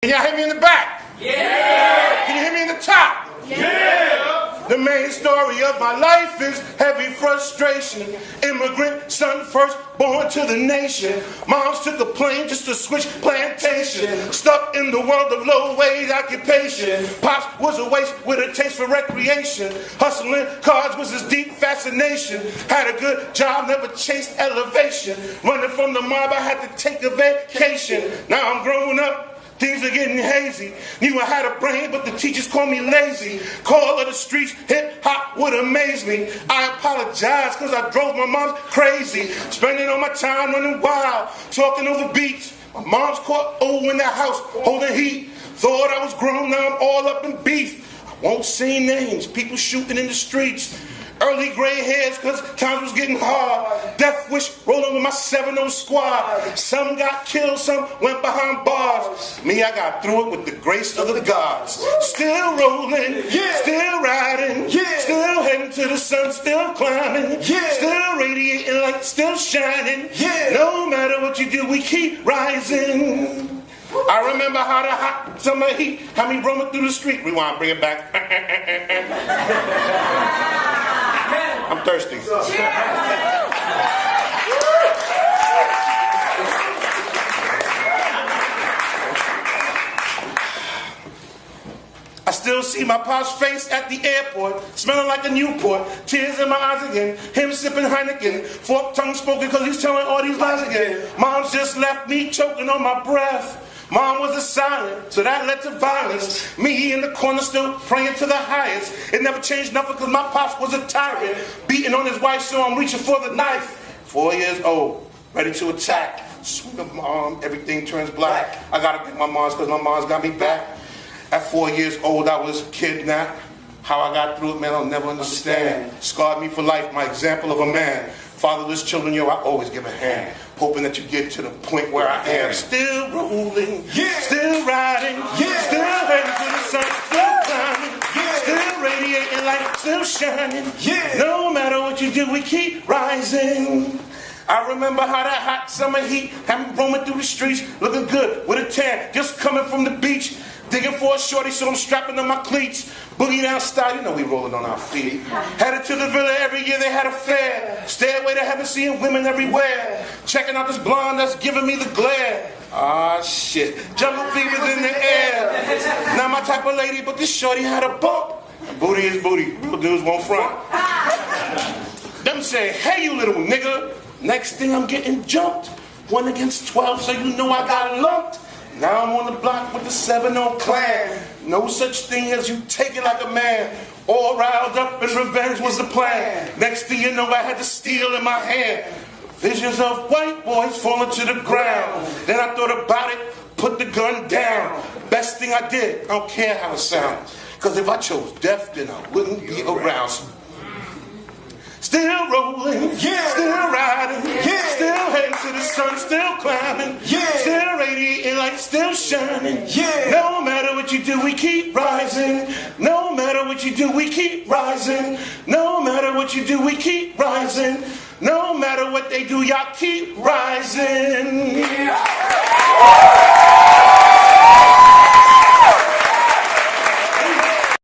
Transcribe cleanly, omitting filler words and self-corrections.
Can y'all hear me in the back? Yeah! Can you hear me in the top? Yeah! The main story of my life is heavy frustration. Immigrant son first born to the nation. Moms took a plane just to switch plantation. Stuck in the world of low-wage occupation. Pops was a waste with a taste for recreation. Hustling cars was his deep fascination. Had a good job, never chased elevation. Running from the mob, I had to take a vacation. Now I'm growing up. Things are getting hazy. Knew I had a brain, but the teachers called me lazy. Call of the streets, hip-hop would amaze me. I apologize because I drove my mom crazy. Spending all my time running wild, talking over beats. My mom's caught in the house, holding heat. Thought I was grown, now I'm all up in beef. I won't say names, people shooting in the streets. Early gray hairs because times was getting hard. Death wish rolling with my 7-0 squad. Some got killed, some went behind bars. Me, I got through it with the grace of the gods. Still rolling, still riding, still heading to the sun, still climbing, still radiating light, still shining. No matter what you do, we keep rising. I remember how the hot summer heat had me roaming through the street. Rewind, bring it back. I'm thirsty. I still see my pop's face at the airport, smelling like a Newport, tears in my eyes again, him sipping Heineken, forked tongue spoken because he's telling all these lies again. Mom's just left me choking on my breath. Mom was a silent, so that led to violence. Me in the corner still praying to the highest. It never changed nothing because my pops was a tyrant. Beating on his wife, so I'm reaching for the knife. 4 years old, ready to attack. Swing of my arm, everything turns black. I gotta get my mom's because my mom's got me back. At 4 years old, I was kidnapped. How I got through it, man, I'll never understand. Scarred me for life, my example of a man. Fatherless children, yo, I always give a hand. Hoping that you get to the point where I am. Still rolling, still riding, still heading to the sun, still climbing, still radiating light, still shining. No matter what you do, we keep rising. I remember how that hot summer heat had me roaming through the streets, looking good with a tan, just coming from the beach. Digging for a shorty, so I'm strapping on my cleats. Boogie down style, you know we rolling on our feet. Headed to the villa every year, they had a fair. Stairway to heaven, seeing women everywhere. Checking out this blonde that's giving me the glare. Ah, shit. Jungle fever's in the air. Not my type of lady, but this shorty had a bump. Booty is booty, real dudes won't front. Them say, hey you little nigga. Next thing I'm getting jumped. 1 against 12, so you know I got lumped. Now I'm on the block with the 7-0 clan. No such thing as you take it like a man. All riled up and revenge was the plan. Next thing you know I had the steel in my hand. Visions of white boys falling to the ground. Then I thought about it, put the gun down. Best thing I did, I don't care how it sounds. Because if I chose death, then I wouldn't be around. Still rolling, still riding, still heading to the sun, still climbing, still radiating light, still shining. No matter what you do, we keep rising. No matter what you do, we keep rising. No matter what you do, we keep rising. No matter what they do, y'all keep rising.